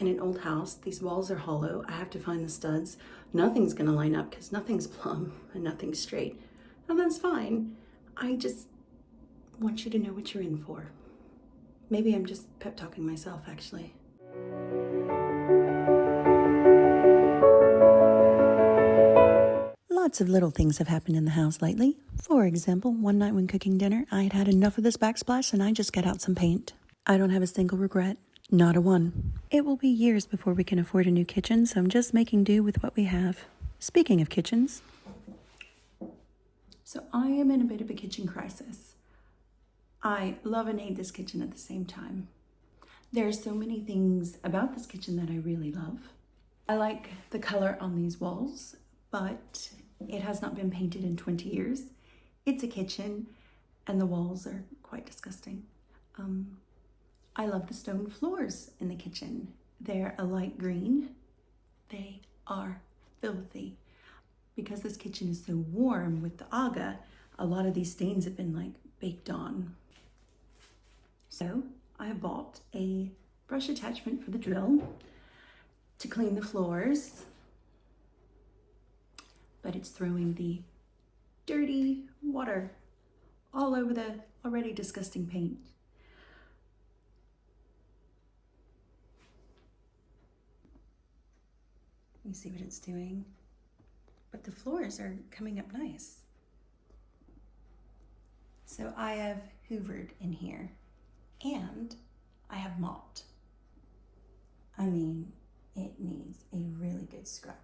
in an old house. These walls are hollow. I have to find the studs. Nothing's gonna line up because nothing's plumb and nothing's straight. And that's fine. I just want you to know what you're in for. Maybe I'm just pep talking myself, actually. Lots of little things have happened in the house lately. For example, one night when cooking dinner, I had had enough of this backsplash and I just got out some paint. I don't have a single regret. Not a one. It will be years before we can afford a new kitchen, so I'm just making do with what we have. Speaking of kitchens. So I am in a bit of a kitchen crisis. I love and hate this kitchen at the same time. There are so many things about this kitchen that I really love. I like the color on these walls, but it has not been painted in 20 years. It's a kitchen and the walls are quite disgusting. I love the stone floors in the kitchen. They're a light green. They are filthy. Because this kitchen is so warm with the aga, a lot of these stains have been like baked on. So I bought a brush attachment for the drill to clean the floors, but it's throwing the dirty water all over the already disgusting paint. You see what it's doing? But the floors are coming up nice. So I have hoovered in here and I have mopped. I mean, it needs a really good scrub.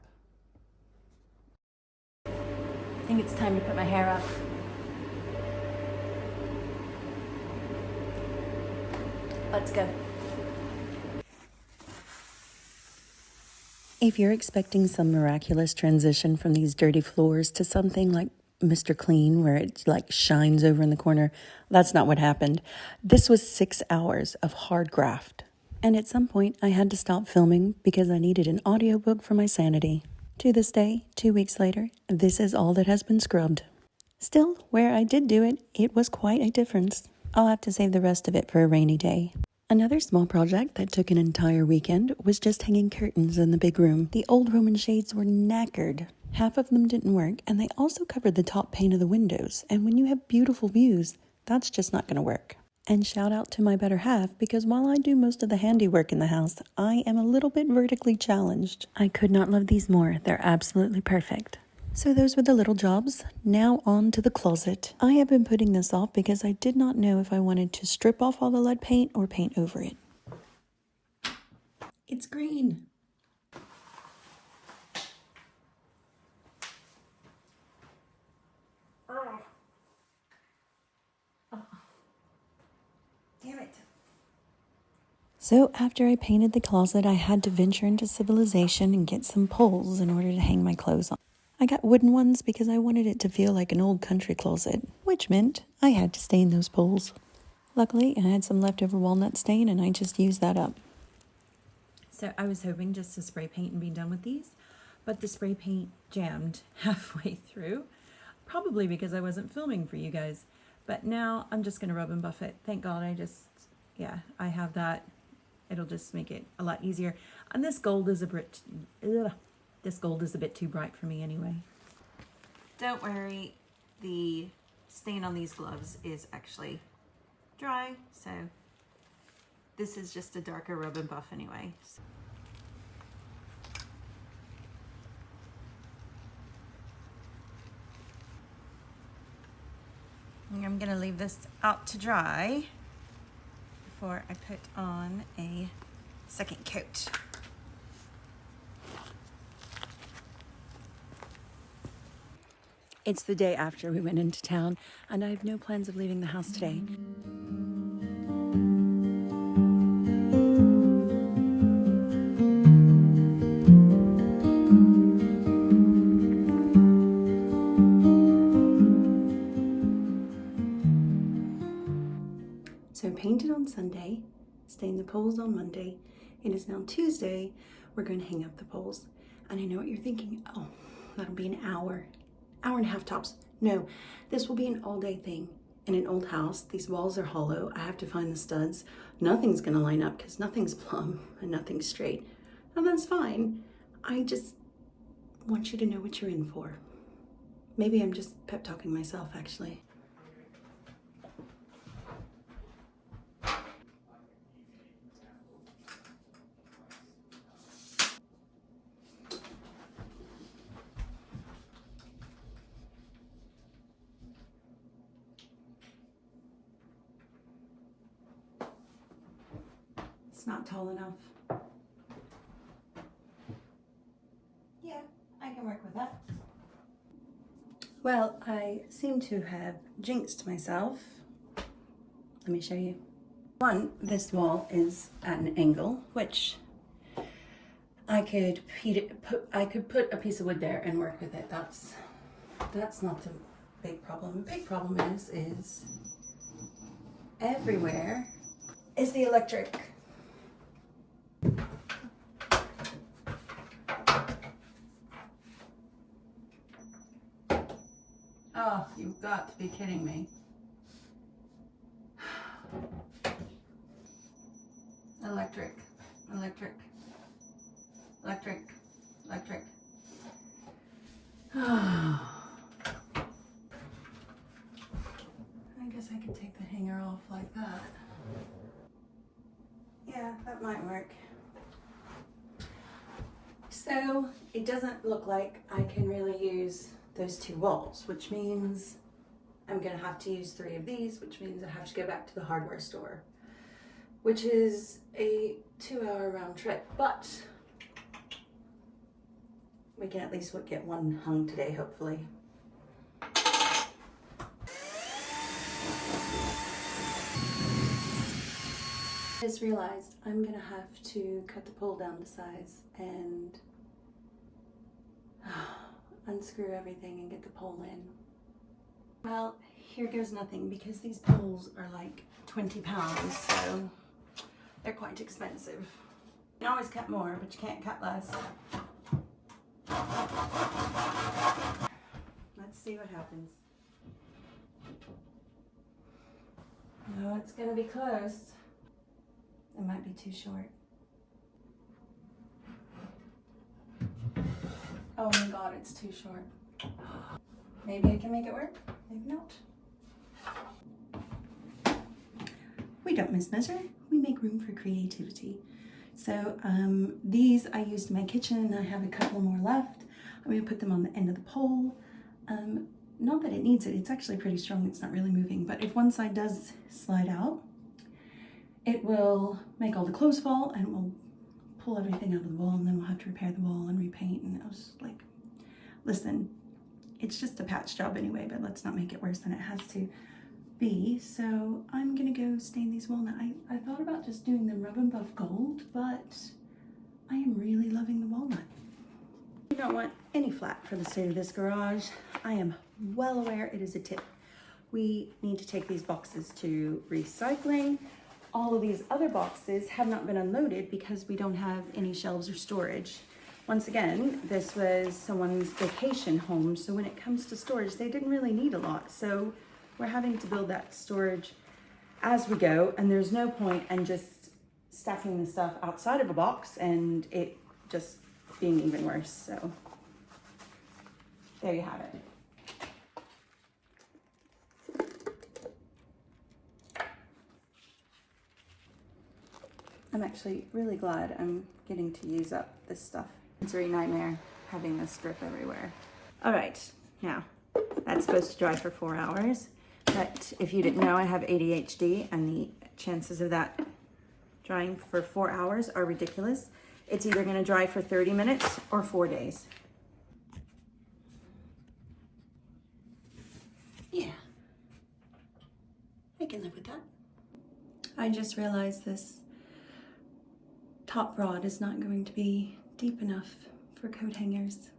I think it's time to put my hair up. Let's go. If you're expecting some miraculous transition from these dirty floors to something like Mr. Clean, where it like shines over in the corner, that's not what happened. This was 6 hours of hard graft. And at some point, I had to stop filming because I needed an audiobook for my sanity. To this day, 2 weeks later, this is all that has been scrubbed. Still, where I did do it, it was quite a difference. I'll have to save the rest of it for a rainy day. Another small project that took an entire weekend was just hanging curtains in the big room. The old Roman shades were knackered. Half of them didn't work, and they also covered the top pane of the windows. And when you have beautiful views, that's just not going to work. And shout out to my better half, because while I do most of the handiwork in the house, I am a little bit vertically challenged. I could not love these more. They're absolutely perfect. So those were the little jobs. Now on to the closet. I have been putting this off because I did not know if I wanted to strip off all the lead paint or paint over it. It's green. Oh. Damn it. So after I painted the closet, I had to venture into civilization and get some poles in order to hang my clothes on. I got wooden ones because I wanted it to feel like an old country closet, which meant I had to stain those poles. Luckily, I had some leftover walnut stain and I just used that up. So I was hoping just to spray paint and be done with these, but the spray paint jammed halfway through, probably because I wasn't filming for you guys. But now I'm just going to rub and buff it. Thank God I have that. It'll just make it a lot easier. And this gold is a bit... This gold is a bit too bright for me anyway. Don't worry, the stain on these gloves is actually dry, so this is just a darker rub and buff anyway. I'm gonna leave this out to dry before I put on a second coat. It's the day after we went into town, and I have no plans of leaving the house today. So painted on Sunday, stained the poles on Monday. It is now Tuesday. We're going to hang up the poles. And I know what you're thinking. Oh, that'll be an hour and a half tops. No, this will be an all-day thing. in an old house. These walls are hollow. I have to find the studs. Nothing's gonna line up because nothing's plumb and nothing's straight. And that's fine. I just want you to know what you're in for. Maybe I'm just pep talking myself, actually. It's not tall enough. Yeah, I can work with that. Well, I seem to have jinxed myself. Let me show you. One, this wall is at an angle, which I could put a piece of wood there and work with it. That's not the big problem. The big problem is everywhere is the electric. Oh, you've got to be kidding me. Electric, electric, electric, electric. I guess I could take the hanger off like that. Yeah, that might work. So it doesn't look like I can really use those two walls, which means I'm gonna have to use 3 of these, which means I have to go back to the hardware store, which is a 2-hour round trip, but we can at least get one hung today, hopefully. I just realized I'm gonna have to cut the pole down to size and unscrew everything and get the pole in. Well, here goes nothing because these poles are like 20 pounds, so they're quite expensive. You can always cut more, but you can't cut less. Let's see what happens. Oh, it's gonna be close. It might be too short. Oh my God, it's too short. Maybe I can make it work, maybe not. We don't mismeasure, we make room for creativity. So these I used in my kitchen. I have a couple more left. I'm gonna put them on the end of the pole. Not that it needs it, it's actually pretty strong, it's not really moving, but if one side does slide out, it will make all the clothes fall and it will pull everything out of the wall, and then we'll have to repair the wall and repaint. And I was like, listen, it's just a patch job anyway, but let's not make it worse than it has to be. So I'm gonna go stain these walnut. I thought about just doing them rub and buff gold, but I am really loving the walnut. You don't want any flat for the state of this garage. I am well aware it is a tip. We need to take these boxes to recycling. All of these other boxes have not been unloaded because we don't have any shelves or storage. Once again, this was someone's vacation home, so when it comes to storage, they didn't really need a lot. So we're having to build that storage as we go, and there's no point in just stacking the stuff outside of a box and it just being even worse. So there you have it. I'm actually really glad I'm getting to use up this stuff. It's a really nightmare having this drip everywhere. All right, now that's supposed to dry for 4 hours, but if you didn't know, I have ADHD and the chances of that drying for 4 hours are ridiculous. It's either gonna dry for 30 minutes or 4 days. Yeah, I can live with that. I just realized this top rod is not going to be deep enough for coat hangers.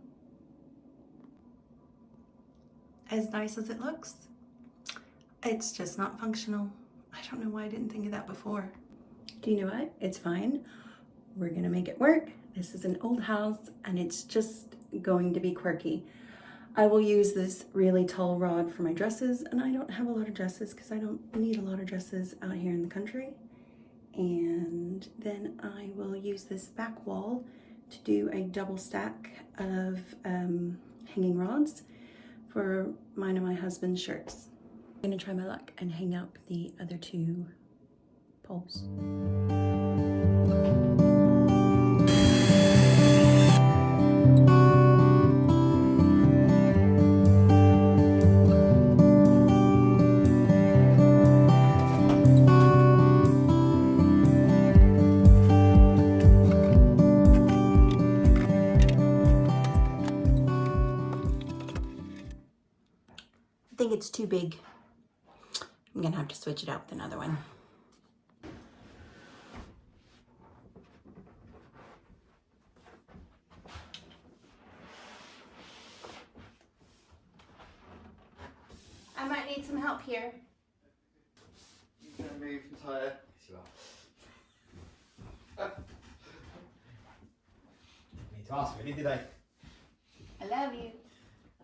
As nice as it looks, it's just not functional. I don't know why I didn't think of that before. Do you know what? It's fine. We're gonna make it work. This is an old house and it's just going to be quirky. I will use this really tall rod for my dresses, and I don't have a lot of dresses because I don't need a lot of dresses out here in the country. And then I will use this back wall to do a double stack of hanging rods for mine and my husband's shirts. I'm gonna try my luck and hang up the other 2 poles. I think it's too big. I'm gonna have to switch it out with another one. I might need some help here. You can move entire. Yes, you are. Need to ask really, did I? I love you.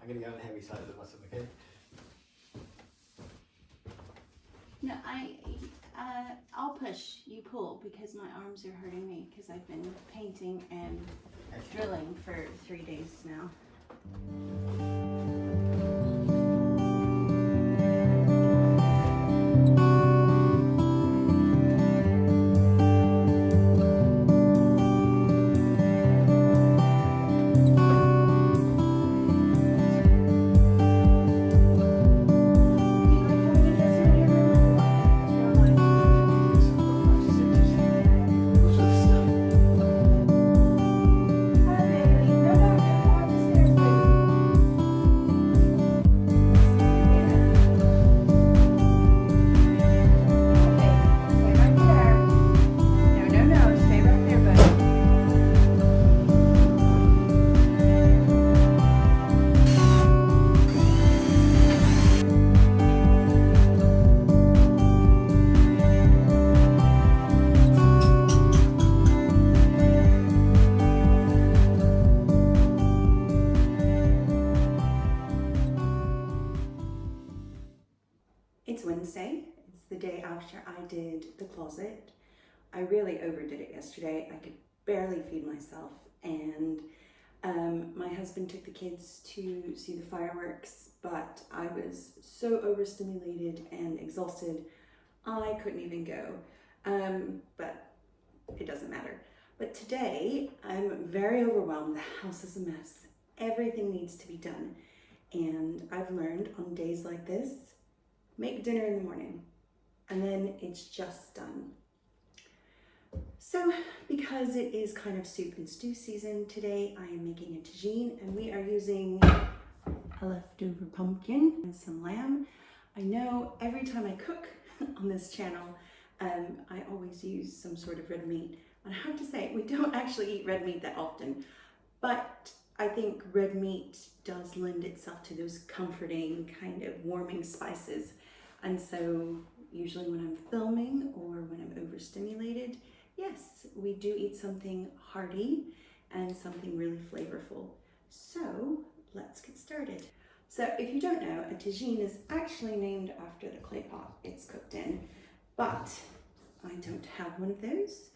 I'm gonna go on the heavy side of the muscle, okay? No, I'll push, you pull, because my arms are hurting me because I've been painting and drilling for 3 days now. It's Wednesday. It's the day after I did the closet. I really overdid it yesterday. I could barely feed myself, and my husband took the kids to see the fireworks, but I was so overstimulated and exhausted I couldn't even go, but it doesn't matter. But today I'm very overwhelmed. The house is a mess. Everything needs to be done, and I've learned on days like this, make dinner in the morning and then it's just done. So because it is kind of soup and stew season, today I am making a tagine, and we are using a leftover pumpkin and some lamb. I know every time I cook on this channel, I always use some sort of red meat. And I have to say, we don't actually eat red meat that often, but I think red meat does lend itself to those comforting, kind of warming spices. And so usually when I'm filming or when I'm overstimulated, yes, we do eat something hearty and something really flavorful. So let's get started. So if you don't know, a tagine is actually named after the clay pot it's cooked in, but I don't have one of those,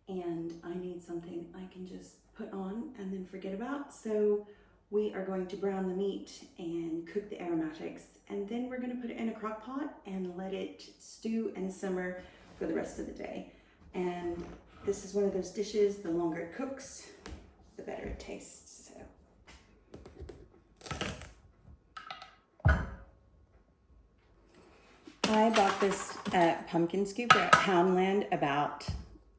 and I need something I can just put on and then forget about. So we are going to brown the meat and cook the aromatics, and then we're going to put it in a crock pot and let it stew and simmer for the rest of the day. And this is one of those dishes, the longer it cooks, the better it tastes. So I bought this pumpkin scooper at Highlands about,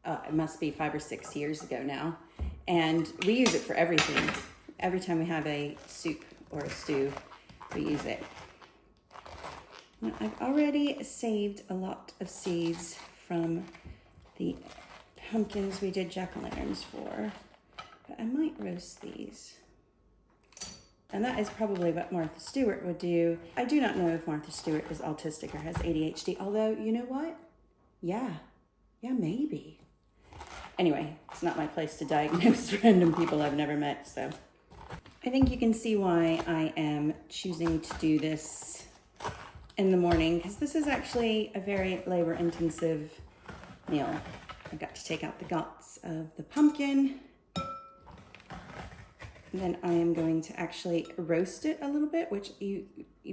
it must be 5 or 6 years ago now. And we use it for everything. Every time we have a soup or a stew, we use it. Now, I've already saved a lot of seeds from the pumpkins we did jack-o'-lanterns for, but I might roast these. And that is probably what Martha Stewart would do. I do not know if Martha Stewart is autistic or has ADHD, although, you know what? Yeah, maybe. Anyway, it's not my place to diagnose random people I've never met, so. I think you can see why I am choosing to do this in the morning, because this is actually a very labor intensive meal. I got to take out the guts of the pumpkin. And then I am going to actually roast it a little bit, which you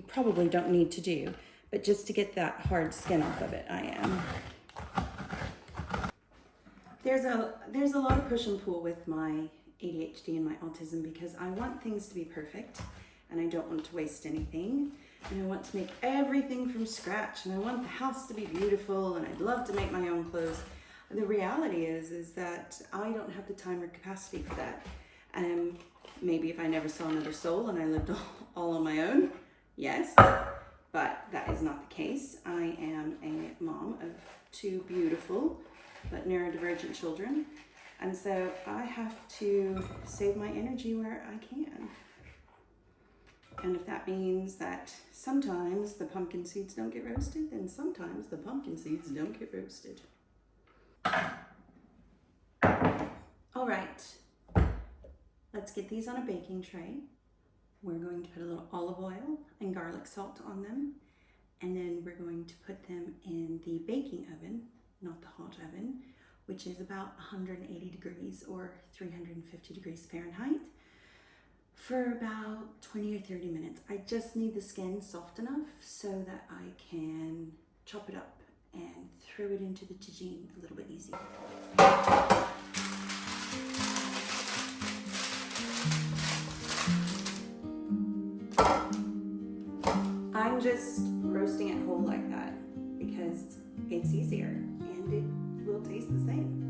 probably don't need to do, but just to get that hard skin off of it, I am. There's a lot of push and pull with my ADHD and my autism, because I want things to be perfect and I don't want to waste anything, and I want to make everything from scratch, and I want the house to be beautiful, and I'd love to make my own clothes. The reality is that I don't have the time or capacity for that. Maybe if I never saw another soul and I lived all on my own, yes, but that is not the case. I am a mom of two beautiful but neurodivergent children, and so I have to save my energy where I can. And if that means that sometimes the pumpkin seeds don't get roasted, then sometimes the pumpkin seeds don't get roasted. All right. Let's get these on a baking tray. We're going to put a little olive oil and garlic salt on them. And then we're going to put them in the baking oven, not the hot oven, which is about 180 degrees or 350 degrees Fahrenheit, for about 20 or 30 minutes. I just need the skin soft enough so that I can chop it up and throw it into the tagine a little bit easier. I'm just roasting it whole like that because it's easier and it will taste the same.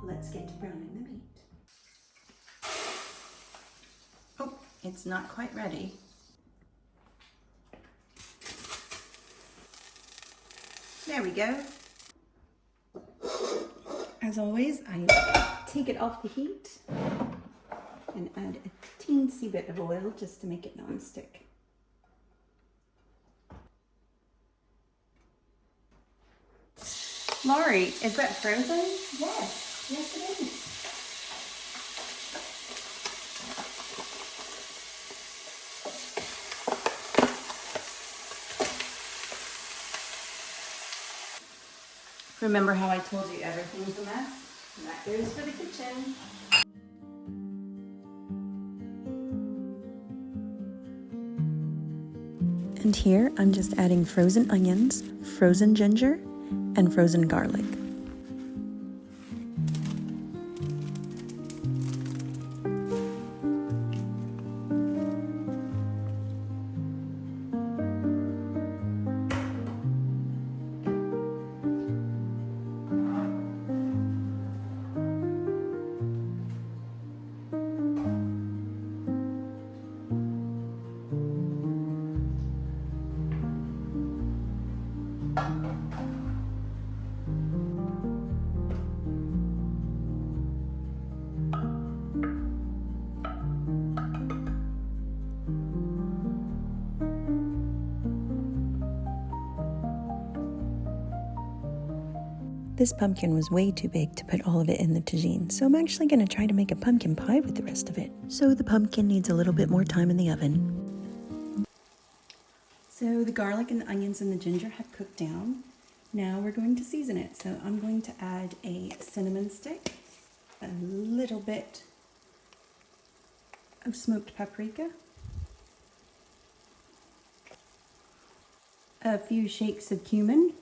Let's get to browning the meat. Oh, it's not quite ready. There we go. As always, I take it off the heat and add a teensy bit of oil just to make it non-stick. Lauree, is that frozen? Yes. Yes, it is. Remember how I told you everything's a mess? That goes for the kitchen. And here I'm just adding frozen onions, frozen ginger, and frozen garlic. This pumpkin was way too big to put all of it in the tagine, so I'm actually going to try to make a pumpkin pie with the rest of it. So the pumpkin needs a little bit more time in the oven. So the garlic and the onions and the ginger have cooked down. Now we're going to season it. So I'm going to add a cinnamon stick, a little bit of smoked paprika, a few shakes of cumin,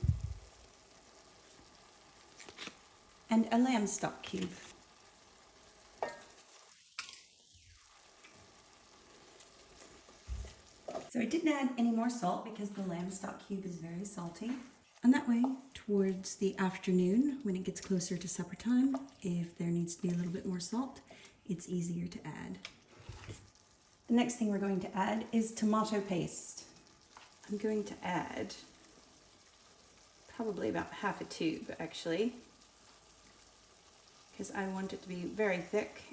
and a lamb stock cube. So I didn't add any more salt because the lamb stock cube is very salty. And that way, towards the afternoon, when it gets closer to supper time, if there needs to be a little bit more salt, it's easier to add. The next thing we're going to add is tomato paste. I'm going to add probably about half a tube, actually, because I want it to be very thick.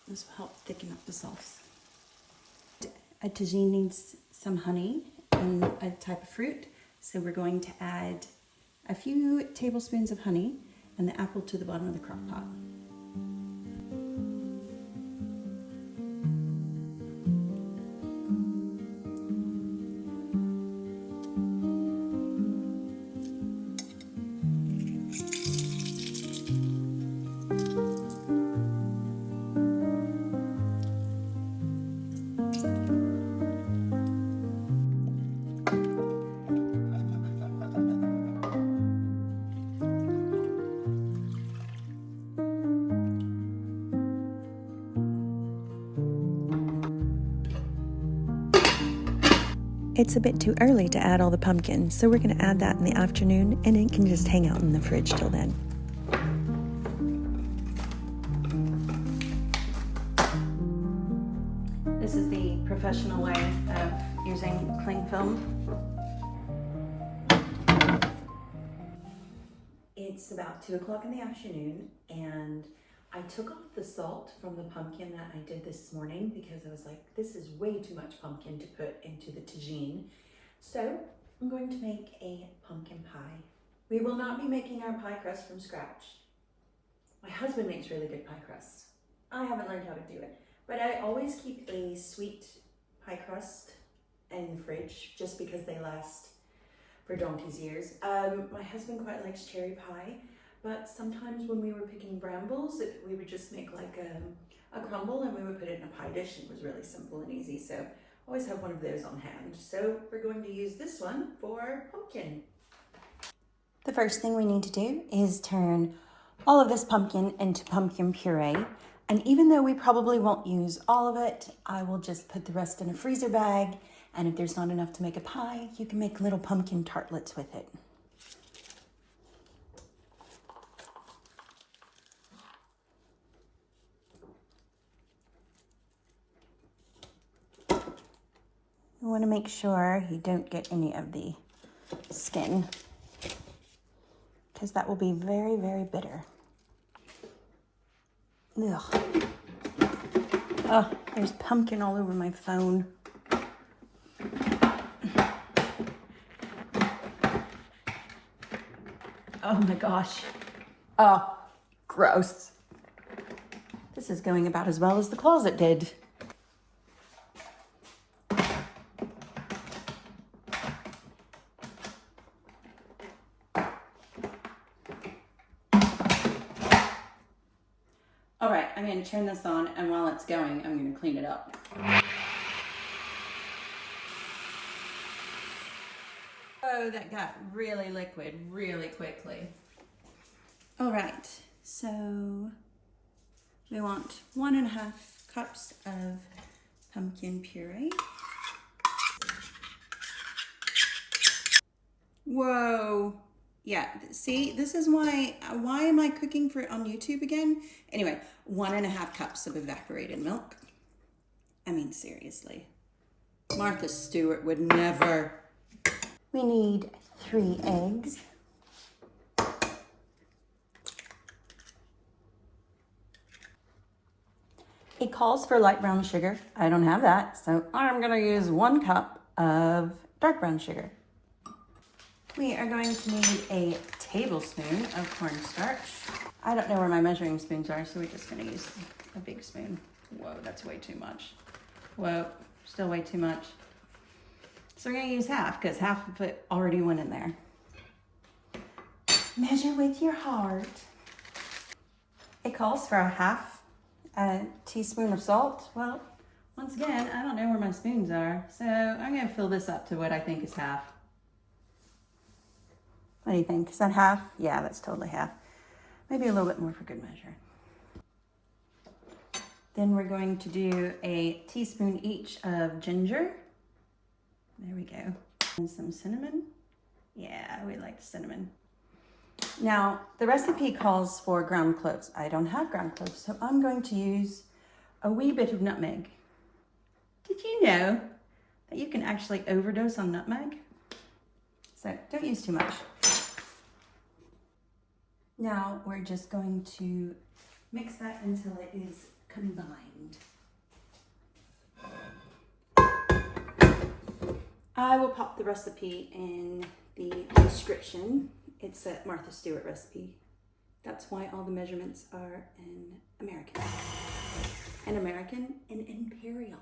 This will help thicken up the sauce. A tagine needs some honey and a type of fruit, so we're going to add a few tablespoons of honey and the apple to the bottom of the crock pot. It's a bit too early to add all the pumpkin, so we're going to add that in the afternoon, and it can just hang out in the fridge till then. This is the professional way of using cling film. It's about 2 o'clock in the afternoon, and I took off the salt from the pumpkin that I did this morning because I was like, this is way too much pumpkin to put into the tagine. So I'm going to make a pumpkin pie. We will not be making our pie crust from scratch. My husband makes really good pie crusts. I haven't learned how to do it, but I always keep a sweet pie crust in the fridge just because they last for donkey's years. My husband quite likes cherry pie. But sometimes when we were picking brambles, we would just make like a crumble and we would put it in a pie dish. It was really simple and easy, so always have one of those on hand. So we're going to use this one for pumpkin. The first thing we need to do is turn all of this pumpkin into pumpkin puree. And even though we probably won't use all of it, I will just put the rest in a freezer bag. And if there's not enough to make a pie, you can make little pumpkin tartlets with it. You want to make sure you don't get any of the skin, because that will be very, very bitter. Ugh. Oh, there's pumpkin all over my phone. Oh my gosh. Oh, gross. This is going about as well as the closet did. All right, I'm going to turn this on, and while it's going, I'm going to clean it up. Oh, that got really liquid really quickly. All right, so we want 1.5 cups of pumpkin puree. Whoa. Yeah, see, this is why am I cooking for it on YouTube again? Anyway, 1.5 cups of evaporated milk. I mean, seriously. Martha Stewart would never. We need 3 eggs. It calls for light brown sugar. I don't have that, so I'm gonna use 1 cup of dark brown sugar. We are going to need a tablespoon of cornstarch. I don't know where my measuring spoons are, so we're just gonna use a big spoon. Whoa, that's way too much. Whoa, still way too much. So we're gonna use half, because half of it already went in there. Measure with your heart. It calls for a teaspoon of salt. Well, once again, I don't know where my spoons are, so I'm gonna fill this up to what I think is half. What do you think? Is that half? Yeah, that's totally half. Maybe a little bit more for good measure. Then we're going to do a teaspoon each of ginger. There we go. And some cinnamon. Yeah, we like the cinnamon. Now, the recipe calls for ground cloves. I don't have ground cloves, so I'm going to use a wee bit of nutmeg. Did you know that you can actually overdose on nutmeg? So don't use too much. Now we're just going to mix that until it is combined. I will pop the recipe in the description. It's a Martha Stewart recipe. That's why all the measurements are in American. An American and imperial.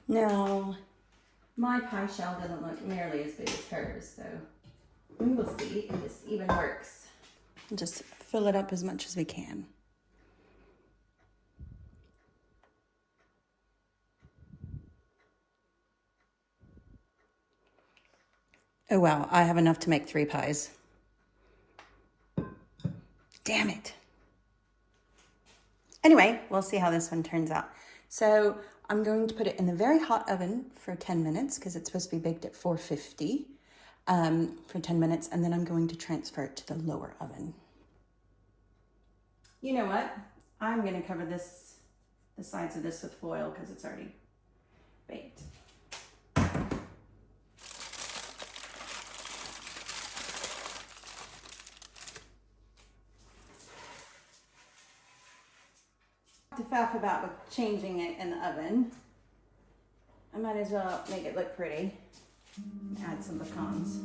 Now, my pie shell doesn't look nearly as big as hers, so we will see if this even works. Just fill it up as much as we can. Oh wow, I have enough to make 3 pies. Damn it. Anyway, we'll see how this one turns out. So I'm going to put it in the very hot oven for 10 minutes because it's supposed to be baked at 450 for 10 minutes. And then I'm going to transfer it to the lower oven. You know what? I'm going to cover the sides of this with foil because it's already baked. To faff about with changing it in the oven. I might as well make it look pretty. Add some pecans.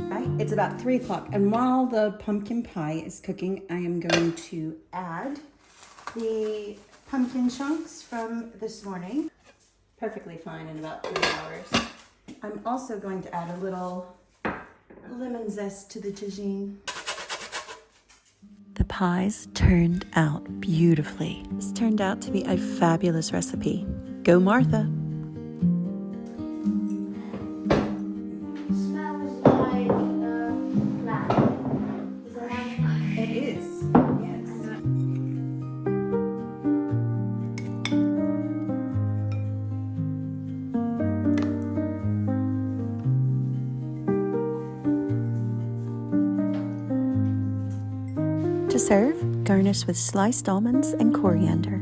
Right, it's about 3 o'clock, and while the pumpkin pie is cooking, I am going to add the pumpkin chunks from this morning. Perfectly fine in about 3 hours. I'm also going to add a little lemon zest to the tagine. The pies turned out beautifully. This turned out to be a fabulous recipe. Go Martha! Smells like lamb. Is it lamb? It is, yes. To serve, garnish with sliced almonds and coriander.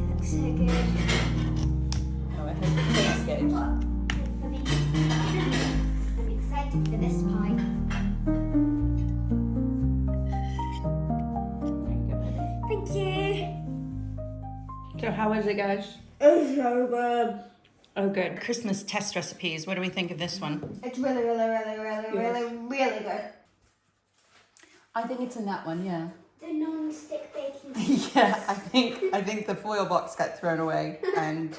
Looks so good. Oh, I hope it tastes good. I'm excited for this pie. Thank you. So how was it, guys? It's so good. Oh, good. Christmas test recipes. What do we think of this one? It's really, really, really, really, really, really good. I think it's in that one, yeah. The non-stick baking sheet. Yeah, I think the foil box got thrown away, and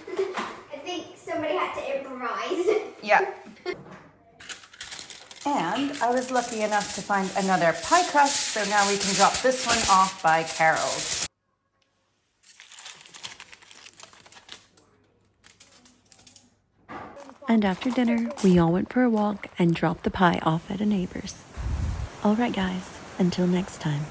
I think somebody had to improvise. yeah. And I was lucky enough to find another pie crust, so now we can drop this one off by Carol's. And after dinner, we all went for a walk and dropped the pie off at a neighbor's. All right, guys, until next time.